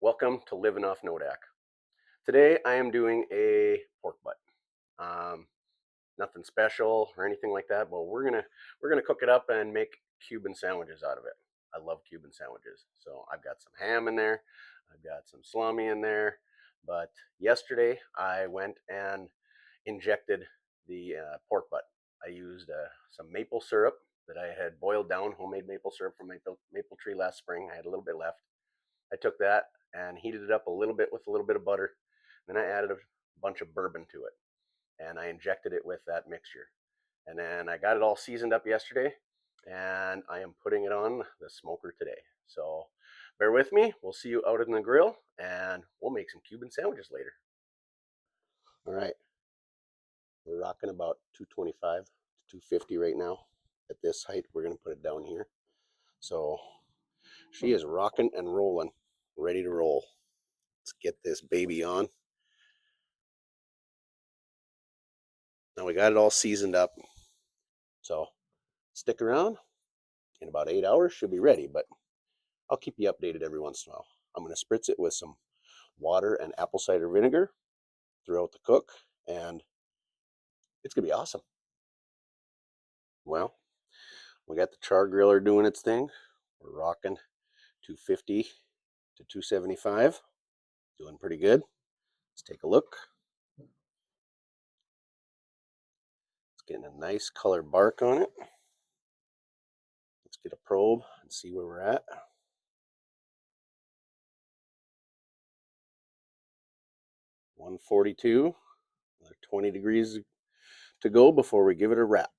Welcome to Living Off Nodak. Today I am doing a pork butt. Nothing special or anything like that, but we're gonna cook it up and make Cuban sandwiches out of it. I love Cuban sandwiches, so I've got some ham in there, I've got some salami in there. But yesterday I went and injected the pork butt. I used some maple syrup that I had boiled down, homemade maple syrup from maple tree last spring. I had a little bit left. I took that and heated it up a little bit with a little bit of butter. Then I added a bunch of bourbon to it and I injected it with that mixture. And then I got it all seasoned up yesterday and I am putting it on the smoker today. So bear with me. We'll see you out in the grill and we'll make some Cuban sandwiches later. All right. We're rocking about 225 to 250 right now. At this height, we're going to put it down here. So she is rocking and rolling, ready to roll. Let's get this baby on. Now we got it all seasoned up. So stick around. In about 8 hours, should be ready, but I'll keep you updated every once in a while. I'm going to spritz it with some water and apple cider vinegar throughout the cook, and it's going to be awesome. Well, we got the char griller doing its thing. We're rocking 250 to 275. Doing pretty good. Let's take a look. It's getting a nice color bark on it. Let's get a probe and see where we're at. 142. Another 20 degrees to go before we give it a wrap.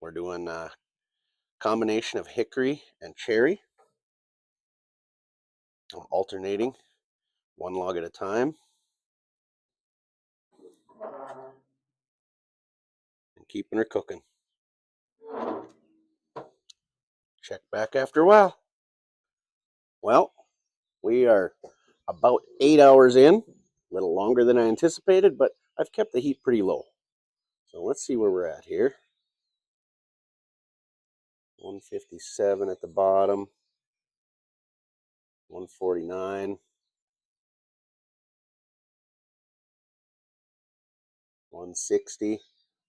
We're doing a combination of hickory and cherry. I'm alternating one log at a time and keeping her cooking. Check back after a while. Well, we are about 8 hours in, a little longer than I anticipated, but I've kept the heat pretty low. So let's see where we're at here. 157 at the bottom, 149, 160.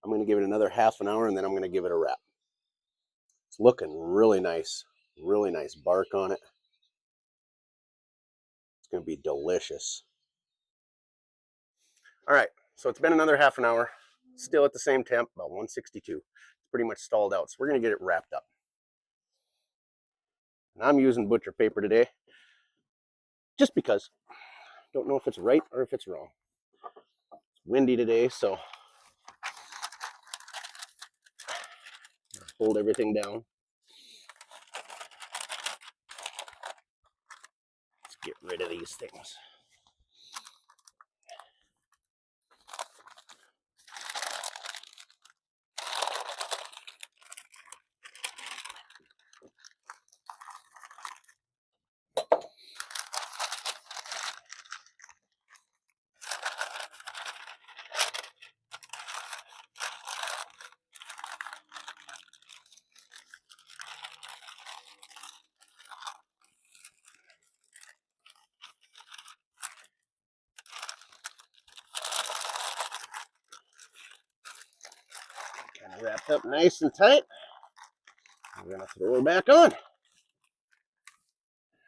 I'm going to give it another half an hour and then I'm going to give it a wrap. It's looking really nice bark on it. It's going to be delicious. All right, so it's been another half an hour, still at the same temp, about 162. It's pretty much stalled out, so we're going to get it wrapped up. And I'm using butcher paper today, just because. Don't know if it's right or if it's wrong. It's windy today, so hold everything down. Let's get rid of these things. Kind of wrapped up nice and tight. I'm going to throw her back on.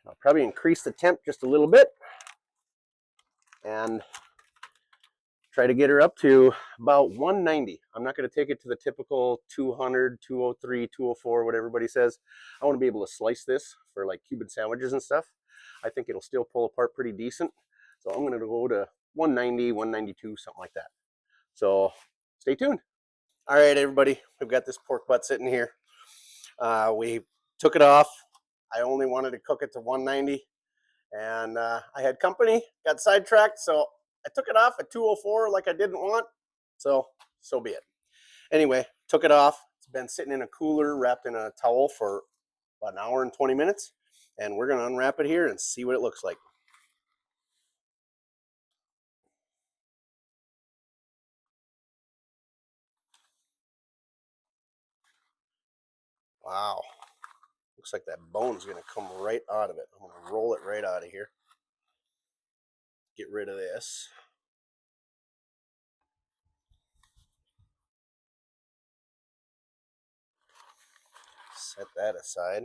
I'll probably increase the temp just a little bit and try to get her up to about 190. I'm not going to take it to the typical 200, 203, 204, what everybody says. I want to be able to slice this for like Cuban sandwiches and stuff. I think it'll still pull apart pretty decent. So I'm going to go to 190, 192, something like that. So stay tuned. All right, everybody, we've got this pork butt sitting here. We took it off. I only wanted to cook it to 190, and I had company, got sidetracked, so I took it off at 204 like I didn't want, so be it. Anyway, took it off. It's been sitting in a cooler, wrapped in a towel for about an hour and 20 minutes, and we're going to unwrap it here and see what it looks like. Wow, Looks like that bone's going to come right out of it. I'm going to roll it right out of here. Get rid of this. Set that aside.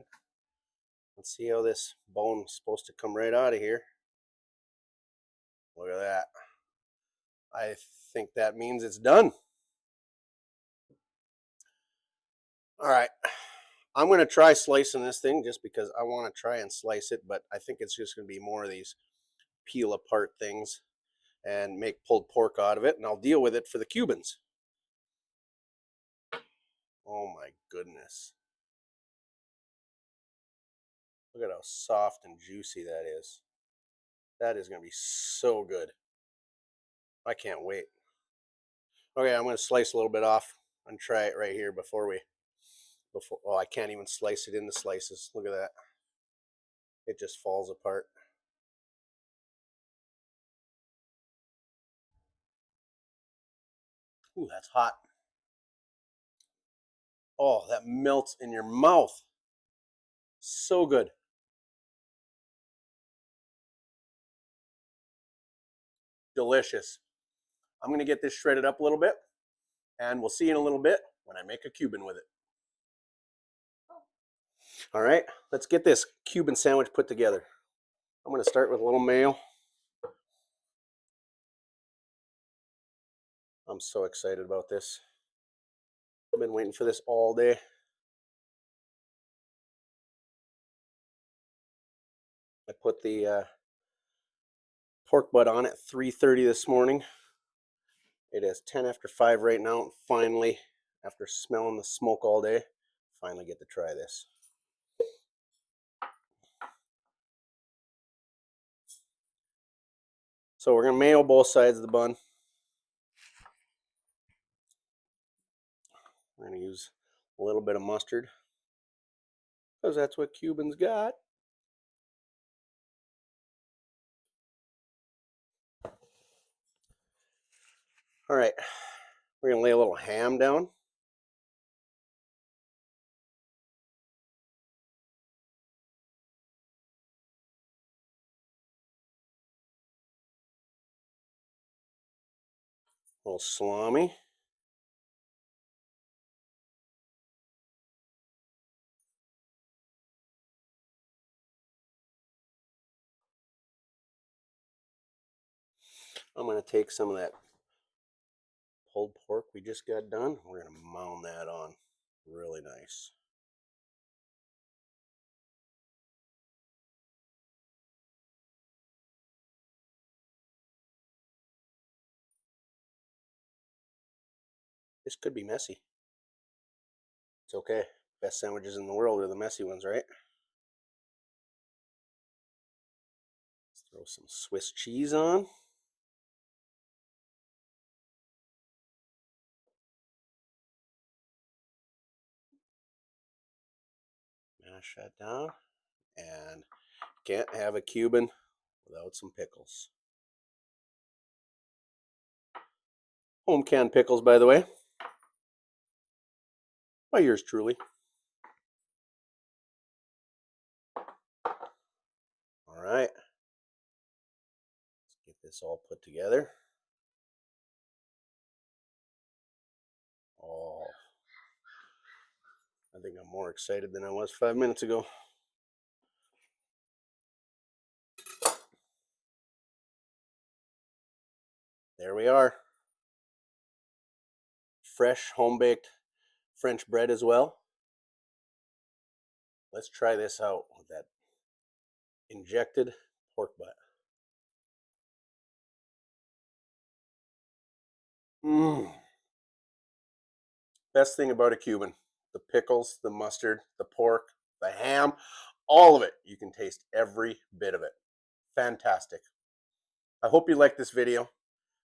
Let's see how this bone is supposed to come right out of here. Look at that. I think that means it's done. All right. I'm going to try slicing this thing just because I want to try and slice it, but I think it's just going to be more of these peel apart things and make pulled pork out of it, and I'll deal with it for the Cubans. Oh my goodness. Look at how soft and juicy that is. That is going to be so good. I can't wait. Okay, I'm going to slice a little bit off and try it right here before oh, I can't even slice it into slices. Look at that. It just falls apart. Ooh, that's hot. Oh, that melts in your mouth. So good. Delicious. I'm going to get this shredded up a little bit, and we'll see you in a little bit when I make a Cuban with it. All right, let's get this Cuban sandwich put together. I'm going to start with a little mayo. I'm so excited about this. I've been waiting for this all day. I put the pork butt on at 3:30 this morning. It is 10 after 5 right now. And finally, after smelling the smoke all day, finally get to try this. So we're going to mayo both sides of the bun. We're going to use a little bit of mustard because that's what Cubans got. All right, we're going to lay a little ham down. A little salami. I'm going to take some of that pulled pork we just got done. We're going to mound that on really nice. This could be messy. It's okay. Best sandwiches in the world are the messy ones, right? Let's throw some Swiss cheese on. Mash that down. And can't have a Cuban without some pickles. Home canned pickles, by the way. By yours truly. All right. Let's get this all put together. Oh, I think I'm more excited than I was 5 minutes ago. There we are. Fresh home-baked French bread as well. Let's try this out with that injected pork butt. Best thing about a Cuban, the pickles, the mustard, the pork, the ham, all of it. You can taste every bit of it. Fantastic. I hope you liked this video.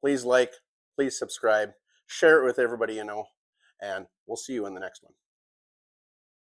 Please like, please subscribe, share it with everybody you know, and we'll see you in the next one.